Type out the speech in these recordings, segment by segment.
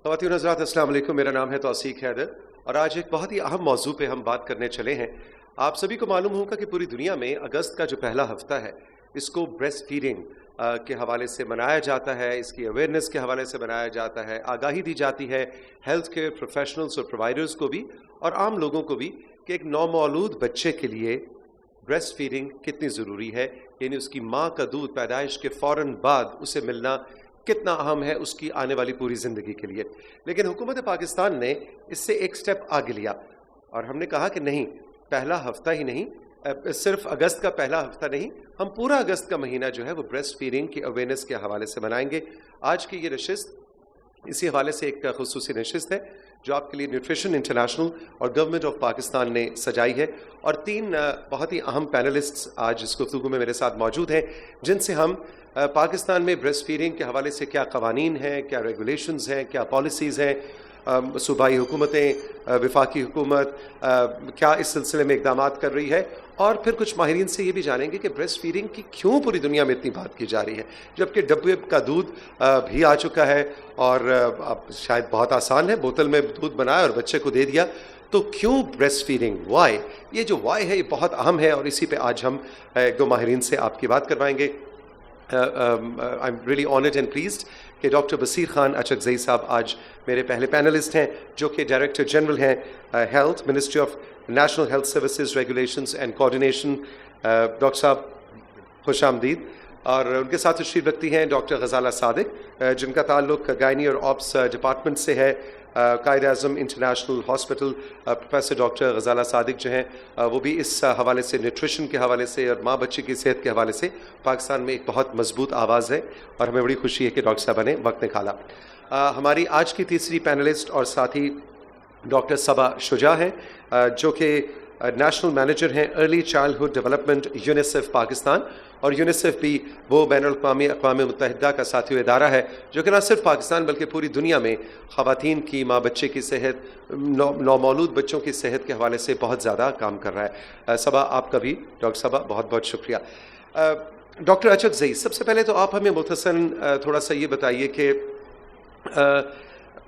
خواتین و حضرات السلام علیکم، میرا نام ہے توثیق حیدر اور آج ایک بہت ہی اہم موضوع پہ ہم بات کرنے چلے ہیں۔ آپ سبھی کو معلوم ہوگا کہ پوری دنیا میں اگست کا جو پہلا ہفتہ ہے اس کو بریسٹ فیڈنگ کے حوالے سے منایا جاتا ہے، اس کی اویئرنیس کے حوالے سے منایا جاتا ہے، آگاہی دی جاتی ہے ہیلتھ کیئر پروفیشنلز اور پرووائڈرز کو بھی اور عام لوگوں کو بھی کہ ایک نومولود بچے کے لیے بریسٹ فیڈنگ کتنی ضروری ہے، یعنی اس کی ماں کا دودھ پیدائش کے فوراً بعد اسے ملنا کتنا اہم ہے اس کی آنے والی پوری زندگی کے لیے۔ لیکن حکومت پاکستان نے اس سے ایک سٹیپ آگے لیا اور ہم نے کہا کہ نہیں، پہلا ہفتہ ہی نہیں، صرف اگست کا پہلا ہفتہ نہیں، ہم پورا اگست کا مہینہ جو ہے وہ بریسٹ فیڈنگ کی اویئرنیس کے حوالے سے منائیں گے۔ آج کی یہ نشست اسی حوالے سے ایک خصوصی نشست ہے جو آپ کے لیے نیوٹریشن انٹرنیشنل اور گورنمنٹ آف پاکستان نے سجائی ہے، اور تین بہت ہی اہم پینلسٹس آج اس گفتگو میں میرے ساتھ موجود ہیں جن سے ہم پاکستان میں بریسٹ فیڈنگ کے حوالے سے کیا قوانین ہیں، کیا ریگولیشنز ہیں، کیا پالیسیز ہیں، صوبائی حکومتیں، وفاقی حکومت کیا اس سلسلے میں اقدامات کر رہی ہے، اور پھر کچھ ماہرین سے یہ بھی جانیں گے کہ بریسٹ فیڈنگ کی کیوں پوری دنیا میں اتنی بات کی جا رہی ہے، جبکہ ڈبے کا دودھ بھی آ چکا ہے اور اب شاید بہت آسان ہے، بوتل میں دودھ بنایا اور بچے کو دے دیا، تو کیوں بریسٹ فیڈنگ، وائی؟ یہ جو وائی ہے یہ بہت اہم ہے اور اسی پہ آج ہم ایک دو ماہرین سے آپ کی بات کروائیں گے۔ I'm really honored and pleased کہ ڈاکٹر بصیر خان اچکزئی صاحب آج میرے پہلے پینلسٹ ہیں جو کہ ڈائریکٹر جنرل ہیں health, ministry of national health services regulations and coordination. Doctor صاحب خوش آمدید۔ اور ان کے ساتھ تشریف رکھتی ہیں ڈاکٹر غزالہ صادق جن کا تعلق گائنی اور آپس ڈپارٹمنٹ سے ہے، Quaid Azam international hospital. Professor doctor Ghazala Sadiq جو ہیں وہ بھی اس حوالے سے، نیوٹریشن کے حوالے سے اور ماں بچے کی صحت کے حوالے سے پاکستان میں ایک بہت مضبوط آواز ہے، اور ہمیں بڑی خوشی ہے کہ ڈاکٹر صاحبہ نے وقت نکالا۔ ہماری آج کی تیسری پینلسٹ اور ساتھی ڈاکٹر صبا شجاع ہیں جو کہ نیشنل مینیجر ہیں early childhood development UNICEF Pakistan, اور یونیسیف بھی وہ بین الاقوامی اقوام متحدہ کا ساتھی ادارہ ہے جو کہ نہ صرف پاکستان بلکہ پوری دنیا میں خواتین کی، ماں بچے کی صحت، نومولود بچوں کی صحت کے حوالے سے بہت زیادہ کام کر رہا ہے۔ صبا آپ کا بھی، ڈاکٹر صبا بہت بہت شکریہ۔ ڈاکٹر اچکزئی، سب سے پہلے تو آپ ہمیں مختصراً تھوڑا سا یہ بتائیے کہ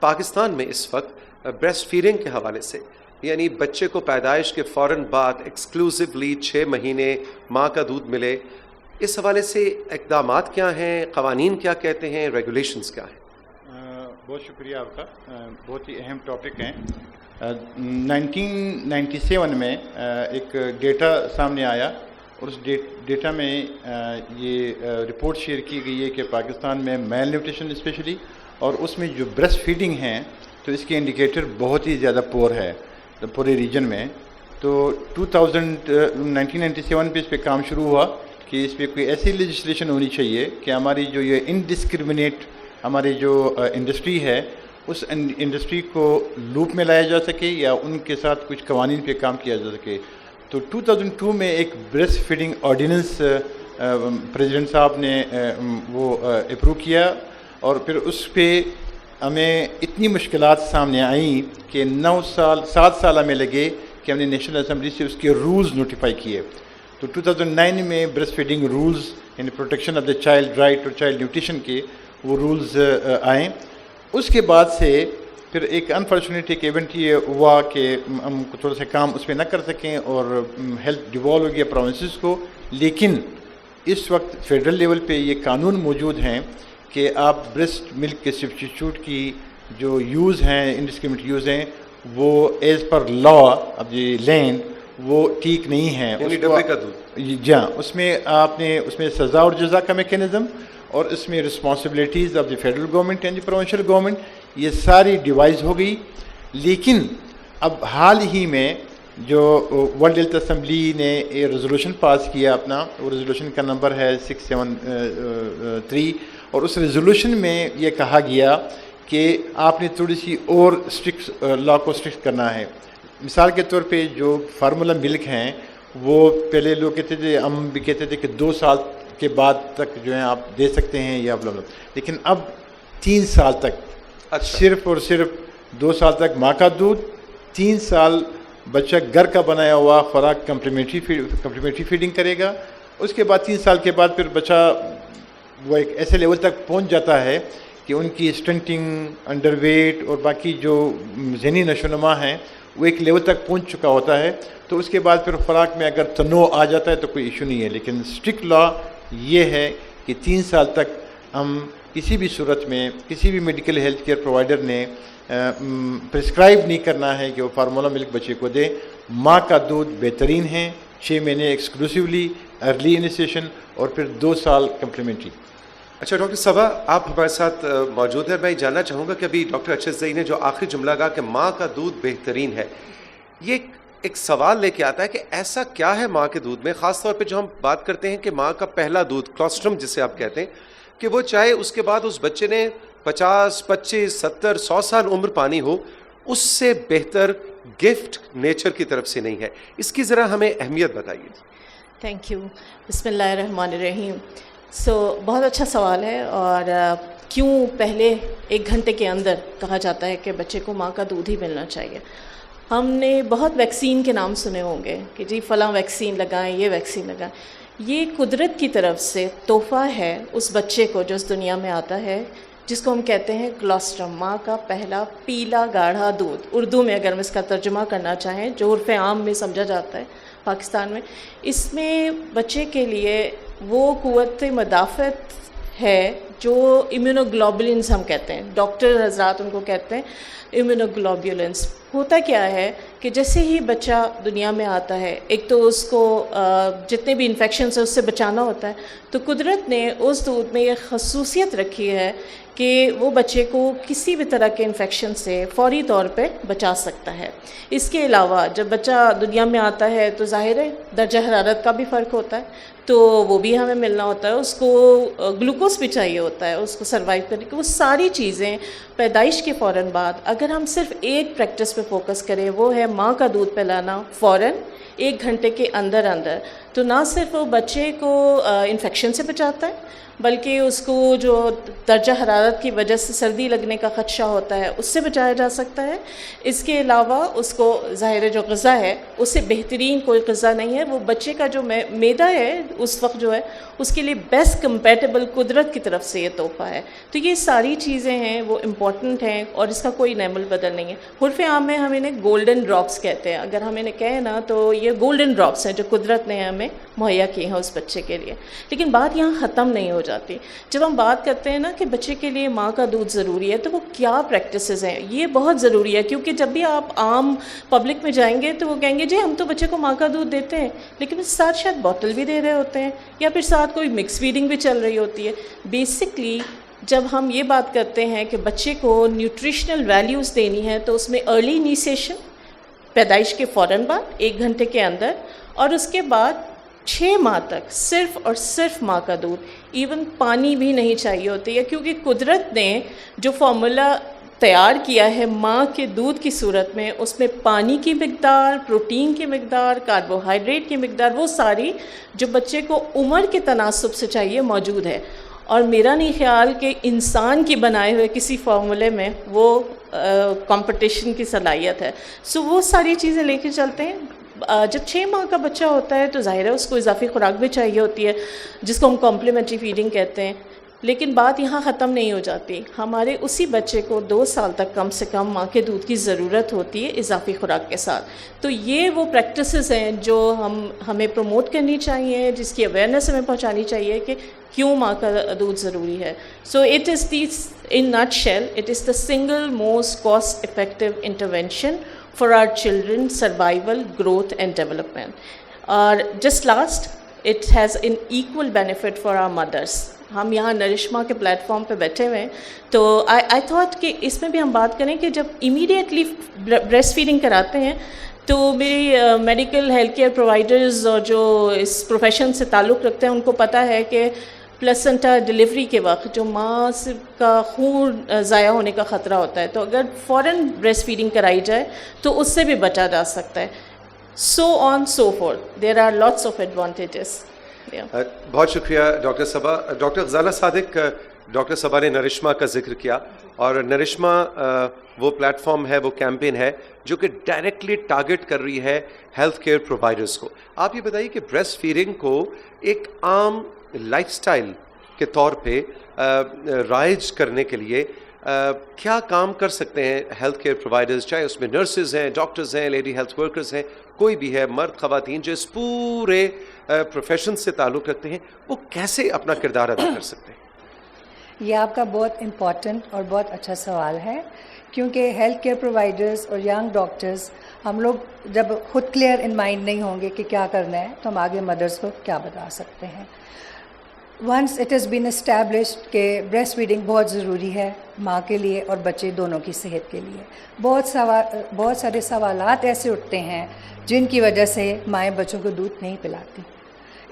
پاکستان میں اس وقت بریسٹ فیڈنگ کے حوالے سے، یعنی بچے کو پیدائش کے فوراً بعد ایکسکلوسیولی 6 مہینے ماں کا دودھ ملے، اس حوالے سے اقدامات کیا ہیں، قوانین کیا کہتے ہیں، ریگولیشنز کیا ہیں؟ بہت شکریہ آپ کا، بہت ہی اہم ٹاپک ہیں۔ 1997 میں ایک ڈیٹا سامنے آیا اور اس ڈیٹا میں یہ رپورٹ شیئر کی گئی ہے کہ پاکستان میں میل نیوٹریشن اسپیشلی، اور اس میں جو بریسٹ فیڈنگ ہیں تو اس کے انڈیکیٹر بہت ہی زیادہ پور ہے پورے ریجن میں۔ تو 1997 پہ اس پہ کام شروع ہوا کہ اس پہ کوئی ایسی لیجسلیشن ہونی چاہیے کہ ہماری جو یہ انڈسکرمنیٹ ہماری جو انڈسٹری ہے اس انڈسٹری کو لوپ میں لایا جا سکے یا ان کے ساتھ کچھ قوانین پہ کام کیا جا سکے۔ تو 2002 میں ایک بریسٹ فیڈنگ آرڈیننس پریزیڈنٹ صاحب نے وہ اپروو کیا، اور پھر اس پہ ہمیں اتنی مشکلات سامنے آئیں کہ 7 سال ہمیں لگے کہ ہم نے نیشنل اسمبلی سے اس کے رولز نوٹیفائی کیے۔ تو 2009 میں بریسٹ فیڈنگ رولز یعنی protection of the child right اور چائلڈ نیوٹریشن کے وہ رولز آئیں۔ اس کے بعد سے پھر ایک انفارچونیٹ ایک ایونٹ یہ ہوا کہ ہم تھوڑا سا کام اس پہ نہ کر سکیں اور ہیلتھ ڈیوالو ہو گیا پروونسز کو، لیکن اس وقت فیڈرل لیول پہ یہ قانون موجود ہیں کہ آپ بریسٹ ملک کے سبسٹیٹیوٹ کی جو یوز ہیں، انڈسکرمنیٹ یوز ہیں، وہ as per law of the land وہ ٹھیک نہیں ہیں۔ ڈبے کا دودھ، جی ہاں، اس میں آپ نے اس میں سزا اور جزا کا میکینزم، اور اس میں responsibilities of the federal government and the provincial government, یہ ساری ڈیوائز ہو گئی۔ لیکن اب حال ہی میں جو ورلڈ ہیلتھ اسمبلی نے یہ ریزولوشن پاس کیا اپنا، وہ ریزولوشن کا نمبر ہے 673، اور اس ریزولوشن میں یہ کہا گیا کہ آپ نے تھوڑی سی اور اسٹرکٹ لا کو اسٹرکٹ کرنا ہے۔ مثال کے طور پہ جو فارمولا ملک ہیں وہ پہلے لوگ کہتے تھے، ہم بھی کہتے تھے کہ 2 سال کے بعد تک جو ہے آپ دے سکتے ہیں یا لیکن اب 3 سال تک، صرف اور صرف 2 سال تک ماں کا دودھ، 3 سال بچہ گھر کا بنایا ہوا خوراک کمپلیمنٹری فیڈنگ کرے گا۔ اس کے بعد 3 سال کے بعد پھر بچہ وہ ایک ایسے لیول تک پہنچ جاتا ہے کہ ان کی اسٹنٹنگ، انڈر ویٹ اور باقی جو ذہنی نشو و نما ہیں وہ ایک لیول تک پہنچ چکا ہوتا ہے، تو اس کے بعد پھر خوراک میں اگر تنوع آ جاتا ہے تو کوئی ایشو نہیں ہے. لیکن اسٹرکٹ لا یہ ہے کہ 3 سال تک ہم کسی بھی صورت میں کسی بھی میڈیکل ہیلتھ کیئر پرووائڈر نے پرسکرائب نہیں کرنا ہے کہ وہ فارمولا ملک بچے کو دے. ماں کا دودھ بہترین ہے، 6 مہینے ایکسکلوسیولی ارلی انیشیشن اور پھر 2 سال کمپلیمنٹری. اچھا ڈاکٹر صبا، آپ ہمارے ساتھ موجود ہیں. میں یہ جاننا چاہوں گا کہ ابھی ڈاکٹر اشرف زئی نے جو آخری جملہ کہا کہ ماں کا دودھ بہترین ہے، یہ ایک سوال لے کے آتا ہے کہ ایسا کیا ہے ماں کے دودھ میں، خاص طور پہ جو ہم بات کرتے ہیں کہ ماں کا پہلا دودھ کلوسٹرم جسے آپ کہتے ہیں، کہ وہ چاہے اس کے بعد اس بچے نے 50 25 70 100 سال عمر پانی ہو، اس سے بہتر گفٹ نیچر کی طرف سے نہیں ہے. اس کی ذرا ہمیں اہمیت بتائیے. Thank you. بسم اللہ الرحمن الرحیم. بہت اچھا سوال ہے. اور کیوں پہلے 1 گھنٹے کے اندر کہا جاتا ہے کہ بچے کو ماں کا دودھ ہی ملنا چاہیے. ہم نے بہت ویکسین کے نام سنے ہوں گے کہ جی فلاں ویکسین لگائیں، یہ ویکسین لگائیں. یہ قدرت کی طرف سے تحفہ ہے اس بچے کو جو اس دنیا میں آتا ہے، جس کو ہم کہتے ہیں کلوسٹرم، ماں کا پہلا پیلا گاڑھا دودھ. اردو میں اگر ہم اس کا ترجمہ کرنا چاہیں، جو عرف عام میں سمجھا جاتا ہے پاکستان میں، اس میں بچے کے لیے وہ قوت مدافعت ہے جو امیونوگلوبولنس ہم کہتے ہیں. ڈاکٹر حضرات ان کو کہتے ہیں امیونوگلوبولنس. ہوتا کیا ہے کہ جیسے ہی بچہ دنیا میں آتا ہے، ایک تو اس کو جتنے بھی انفیکشنز ہیں اس سے بچانا ہوتا ہے، تو قدرت نے اس دودھ میں یہ خصوصیت رکھی ہے کہ وہ بچے کو کسی بھی طرح کے انفیکشن سے فوری طور پہ بچا سکتا ہے. اس کے علاوہ جب بچہ دنیا میں آتا ہے تو ظاہر ہے درجہ حرارت کا بھی فرق ہوتا ہے، تو وہ بھی ہمیں ملنا ہوتا ہے. اس کو گلوکوز بھی چاہیے ہوتا ہے اس کو سروائیو کرنے کے. وہ ساری چیزیں پیدائش کے فوراً بعد اگر ہم صرف ایک پریکٹس پہ فوکس کریں، وہ ہے ماں کا دودھ پلانا فوراً 1 گھنٹے کے اندر اندر، تو نہ صرف وہ بچے کو انفیکشن سے بچاتا ہے، بلکہ اس کو جو درجہ حرارت کی وجہ سے سردی لگنے کا خدشہ ہوتا ہے اس سے بچایا جا سکتا ہے. اس کے علاوہ اس کو ظاہر جو غذا ہے اس سے بہترین کوئی غذا نہیں ہے. وہ بچے کا جو معدہ ہے اس وقت جو ہے اس کے لیے بیسٹ کمپیٹیبل قدرت کی طرف سے یہ تحفہ ہے. تو یہ ساری چیزیں ہیں وہ امپورٹنٹ ہیں اور اس کا کوئی نعم البدل نہیں ہے. عرف عام میں ہم انہیں گولڈن ڈراپس کہتے ہیں. اگر ہم انہیں کہیں نا تو یہ گولڈن ڈراپس ہیں جو قدرت نے ہمیں مہیا کی ہیں اس بچے کے لیے. لیکن بات یہاں ختم نہیں ہو جاتی. جب ہم بات کرتے ہیں نا کہ بچے کے لیے ماں کا دودھ ضروری ہے، تو وہ کیا پریکٹسز ہیں. یہ بہت ضروری ہے کیونکہ جب بھی آپ عام پبلک میں جائیں گے تو وہ کہیں گے جی ہم تو بچے کو ماں کا دودھ دیتے ہیں، لیکن اس ساتھ شاید بوٹل بھی دے رہے ہوتے ہیں یا پھر ساتھ کوئی مکس فیڈنگ بھی چل رہی ہوتی ہے. بیسکلی جب ہم یہ بات کرتے ہیں کہ بچے کو نیوٹریشنل ویلیوز دینی ہے تو اس میں ارلی انیشیشن پیدائش کے فوراً بعد 1 گھنٹے کے اندر، اور اس کے بعد 6 ماہ تک صرف اور صرف ماں کا دودھ. ایون پانی بھی نہیں چاہیے ہوتی ہے کیونکہ قدرت نے جو فارمولا تیار کیا ہے ماں کے دودھ کی صورت میں، اس میں پانی کی مقدار، پروٹین کی مقدار، کاربوہائیڈریٹ کی مقدار، وہ ساری جو بچے کو عمر کے تناسب سے چاہیے موجود ہے. اور میرا نہیں خیال کہ انسان کی بنائے ہوئے کسی فارمولے میں وہ کمپٹیشن کی صلاحیت ہے. وہ ساری چیزیں لے کے چلتے ہیں. جب 6 ماہ کا بچہ ہوتا ہے تو ظاہر ہے اس کو اضافی خوراک بھی چاہیے ہوتی ہے جس کو ہم کمپلیمنٹری فیڈنگ کہتے ہیں. لیکن بات یہاں ختم نہیں ہو جاتی. ہمارے اسی بچے کو 2 سال تک کم سے کم ماں کے دودھ کی ضرورت ہوتی ہے اضافی خوراک کے ساتھ. تو یہ وہ پریکٹسز ہیں جو ہمیں پروموٹ کرنی چاہیے، جس کی اویئرنیس ہمیں پہنچانی چاہیے کہ کیوں ماں کا دودھ ضروری ہے. So it is the in nutshell it is the single most cost effective intervention for our children's survival, growth and development. Just last, it has an equal benefit for our mothers. ہم یہاں نرشما کے plate form پہ بیٹھے ہوئے ہیں تو I thought کہ اس میں بھی ہم بات کریں کہ جب امیڈیٹلی بریسٹ فیڈنگ کراتے ہیں تو میری میڈیکل ہیلتھ کیئر پرووائڈرز اور جو اس پروفیشن سے تعلق رکھتے ہیں ان کو پتہ ہے کہ پلسنٹا ڈلیوری کے وقت جو ماں کا خون ضائع ہونے کا خطرہ ہوتا ہے، تو اگر فوراً بریسٹ فیڈنگ کرائی جائے تو اس سے بھی بچا جا سکتا ہے. So on so forth, there are lots of advantages. بہت شکریہ doctor Saba. Doctor Ghazala Sadiq, doctor Saba نے نرشما کا ذکر کیا، اور نرشما وہ پلیٹ فارم ہے، وہ کیمپین ہے جو کہ ڈائریکٹلی ٹارگٹ کر رہی ہے ہیلتھ کیئر پرووائڈرز کو. آپ یہ بتائیے کہ بریسٹ فیڈنگ کو ایک عام لائف سٹائل کے طور پہ رائج کرنے کے لیے کیا کام کر سکتے ہیں ہیلتھ کیئر پرووائڈرز، چاہے اس میں نرسز ہیں، ڈاکٹرز ہیں، لیڈی ہیلتھ ورکرز ہیں، کوئی بھی ہے، مرد خواتین جو اس پورے پروفیشن سے تعلق رکھتے ہیں، وہ کیسے اپنا کردار ادا کر سکتے ہیں؟ یہ آپ کا بہت امپورٹنٹ اور بہت اچھا سوال ہے، کیونکہ ہیلتھ کیئر پرووائڈرز اور ینگ ڈاکٹرز ہم لوگ جب خود کلیئر ان مائنڈ نہیں ہوں گے کہ کیا کرنا ہے تو ہم آگے مدرس کو کیا بتا سکتے ہیں. Once it has been established کہ بریسٹ فیڈنگ بہت ضروری ہے ماں کے لیے اور بچے دونوں کی صحت کے لیے، بہت سارے سوالات ایسے اٹھتے ہیں جن کی وجہ سے مائیں بچوں کو دودھ نہیں پلاتی.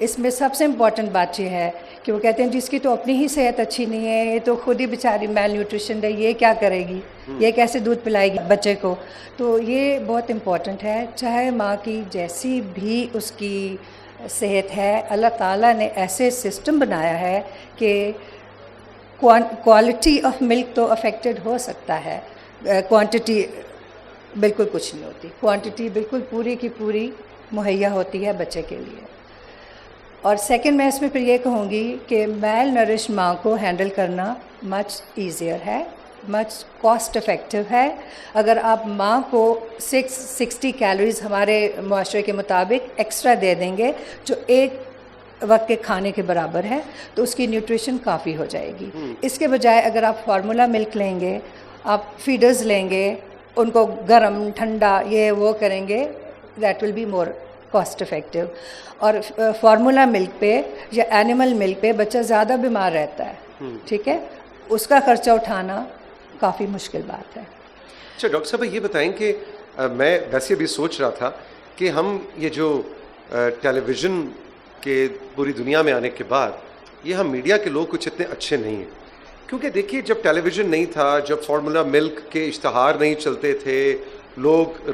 اس میں سب سے امپورٹنٹ بات یہ ہے کہ وہ کہتے ہیں جس کی تو اپنی ہی صحت اچھی نہیں ہے، یہ تو خود ہی بیچاری میل نیوٹریشن ہے، یہ کیا کرے گی، یہ کیسے دودھ پلائے گی بچے کو. تو یہ بہت امپورٹنٹ ہے، چاہے ماں کی جیسی بھی اس کی صحت ہے، اللہ تعالیٰ نے ایسے سسٹم بنایا ہے کہ کوالٹی آف ملک تو افیکٹڈ ہو سکتا ہے، کوانٹٹی بالکل کچھ نہیں ہوتی، کوانٹٹی بالکل پوری کی پوری مہیا ہوتی ہے بچے کے لیے. اور سیکنڈ میں اس میں پھر یہ کہوں گی کہ میل نرش ماں کو ہینڈل کرنا مچ ایزیئر ہے، مچ کاسٹ افیکٹو ہے. اگر آپ ماں کو 660 کیلوریز ہمارے معاشرے کے مطابق ایکسٹرا دے دیں گے جو ایک وقت کے کھانے کے برابر ہے تو اس کی نیوٹریشن کافی ہو جائے گی. اس کے بجائے اگر آپ فارمولا ملک لیں گے، آپ فیڈرز لیں گے، ان کو گرم ٹھنڈا یہ وہ کریں گے، that will be more cost effective. اور فارمولا ملک پہ یا اینیمل ملک پہ بچہ زیادہ بیمار رہتا ہے، ٹھیک ہے، اس کا خرچہ اٹھانا کافی مشکل بات ہے. اچھا ڈاکٹر صاحب یہ بتائیں کہ میں ویسے بھی سوچ رہا تھا کہ ہم یہ جو ٹیلی ویژن کے پوری دنیا میں آنے کے بعد یہ ہم میڈیا کے لوگ کچھ اتنے اچھے نہیں ہیں، کیونکہ دیکھیے جب ٹیلی ویژن نہیں تھا، جب فارمولا ملک کے اشتہار نہیں چلتے تھے، لوگ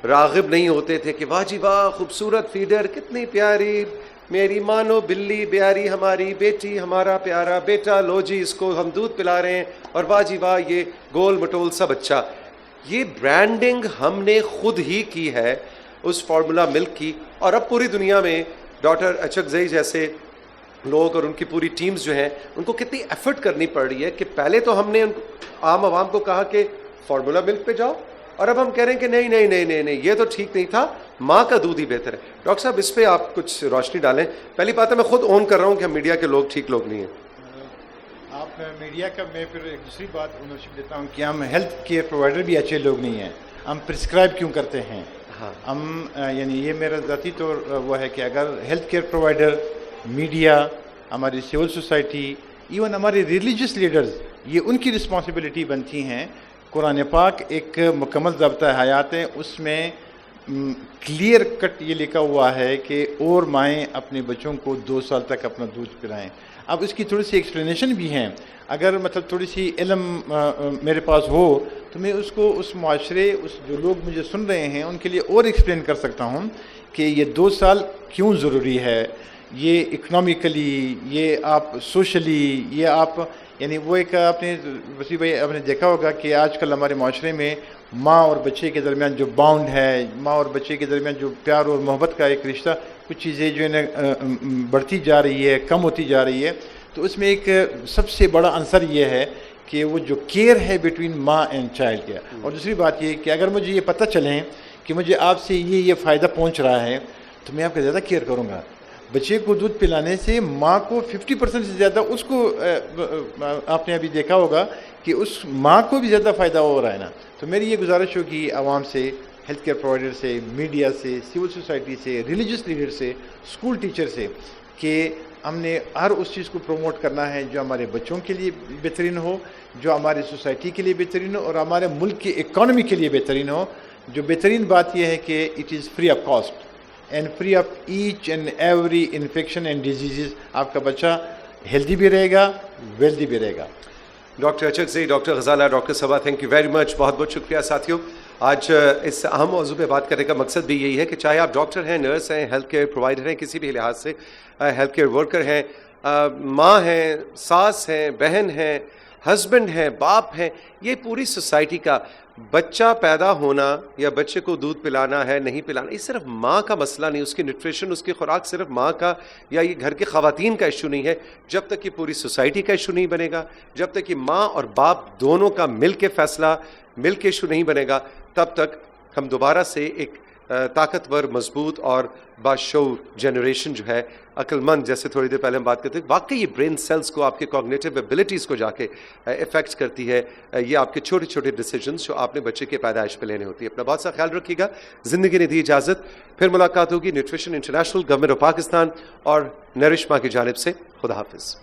راغب نہیں ہوتے تھے کہ واہ جی واہ خوبصورت فیڈر کتنی پیاری، میری مانو بلی پیاری، ہماری بیٹی ہمارا پیارا بیٹا، لو جی اس کو ہم دودھ پلا رہے ہیں اور واہ جی واہ یہ گول مٹول سب اچھا. یہ برانڈنگ ہم نے خود ہی کی ہے اس فارمولا ملک کی، اور اب پوری دنیا میں ڈاکٹر اچکزئی جیسے لوگ اور ان کی پوری ٹیمز جو ہیں ان کو کتنی ایفرٹ کرنی پڑ رہی ہے کہ پہلے تو ہم نے عام عوام کو کہا کہ فارمولا ملک پہ جاؤ، اور اب ہم کہہ رہے ہیں کہ نہیں نہیں نہیں نہیں نہیں یہ تو ٹھیک نہیں تھا، ماں کا دودھ ہی بہتر ہے. ڈاکٹر صاحب اس پہ آپ کچھ روشنی ڈالیں. پہلی بات ہے میں خود اون کر رہا ہوں کہ ہم میڈیا کے لوگ ٹھیک لوگ نہیں ہیں. آپ میڈیا کا میں پھر ایک دوسری بات اونرشپ دیتا ہوں کہ ہم ہیلتھ کیئر پرووائڈر بھی اچھے لوگ نہیں ہیں. ہم پرسکرائب کیوں کرتے ہیں؟ ہم یعنی یہ میرا ذاتی طور وہ ہے کہ اگر ہیلتھ کیئر پرووائڈر، میڈیا، ہماری سول سوسائٹی، ایون ہمارے ریلیجیس لیڈرز، یہ ان کی رسپانسبلٹی بنتی ہیں. قرآن پاک ایک مکمل ضابطہ حیات ہے، اس میں کلیئر کٹ یہ لکھا ہوا ہے کہ اور مائیں اپنے بچوں کو 2 سال تک اپنا دودھ پلائیں. اب اس کی تھوڑی سی ایکسپلینیشن بھی ہیں، اگر مطلب تھوڑی سی علم میرے پاس ہو تو میں اس کو اس معاشرے، اس جو لوگ مجھے سن رہے ہیں ان کے لیے اور ایکسپلین کر سکتا ہوں کہ یہ 2 سال کیوں ضروری ہے. یہ اکنامکلی، یہ آپ سوشلی، یہ آپ یعنی وہ ایک آپ نے وسیع بھائی آپ نے دیکھا ہوگا کہ آج کل ہمارے معاشرے میں ماں اور بچے کے درمیان جو باؤنڈ ہے، ماں اور بچے کے درمیان جو پیار اور محبت کا ایک رشتہ، کچھ چیزیں جو ہے بڑھتی جا رہی ہے، کم ہوتی جا رہی ہے. تو اس میں ایک سب سے بڑا عنصر یہ ہے کہ وہ جو کیئر ہے بٹوین ماں اینڈ چائلڈ کا. اور دوسری بات یہ کہ اگر مجھے یہ پتہ چلیں کہ مجھے آپ سے یہ فائدہ پہنچ رہا ہے تو میں آپ کا زیادہ کیئر کروں گا. بچے کو دودھ پلانے سے ماں کو 50% سے زیادہ، اس کو آپ نے ابھی دیکھا ہوگا کہ اس ماں کو بھی زیادہ فائدہ ہو رہا ہے نا. تو میری یہ گزارش ہوگی عوام سے، ہیلتھ کیئر پرووائڈر سے، میڈیا سے، سول سوسائٹی سے، ریلیجیس لیڈر سے، اسکول ٹیچر سے، کہ ہم نے ہر اس چیز کو پروموٹ کرنا ہے جو ہمارے بچوں کے لیے بہترین ہو، جو ہماری سوسائٹی کے لیے بہترین ہو، اور ہمارے ملک کی اکانومی کے لیے بہترین ہو. جو بہترین بات یہ ہے کہ it is free of cost and free of each and every infection and diseases. آپ کا بچہ ہیلدی بھی رہے گا، ویلدی بھی رہے گا. Doctor Achakzai, doctor Ghazala, doctor Saba, thank you very much. بہت بہت شکریہ ساتھیوں. آج اس اہم موضوع پہ بات کرنے کا مقصد بھی یہی ہے کہ چاہے آپ ڈاکٹر ہیں، نرس ہیں، ہیلتھ کیئر پرووائڈر ہیں، کسی بھی لحاظ سے ہیلتھ کیئر ورکر ہیں، ماں ہیں، ساس ہیں، بہن ہیں، ہسبینڈ ہیں، باپ ہیں، یہ پوری سوسائٹی کا بچہ پیدا ہونا یا بچے کو دودھ پلانا ہے نہیں پلانا، یہ صرف ماں کا مسئلہ نہیں، اس کی نیوٹریشن، اس کی خوراک صرف ماں کا یا یہ گھر کی خواتین کا ایشو نہیں ہے. جب تک یہ پوری سوسائٹی کا ایشو نہیں بنے گا، جب تک یہ ماں اور باپ دونوں کا مل کے فیصلہ، مل کے ایشو نہیں بنے گا، تب تک ہم دوبارہ سے ایک طاقتور، مضبوط اور باشعور جنریشن جو ہے، عقل مند، جیسے تھوڑی دیر پہلے ہم بات کرتے ہیں، واقعی یہ برین سیلز کو، آپ کے کوگنیٹو ایبلٹیز کو جا کے افیکٹ کرتی ہے. یہ آپ کے چھوٹے چھوٹے ڈیسیجنز جو آپ نے بچے کے پیدائش پہ لینے ہوتی ہے. اپنا بہت سا خیال رکھیے گا. زندگی نے دی اجازت، پھر ملاقات ہوگی. Nutrition international, government of Pakistan اور نرشما کی جانب سے خدا حافظ.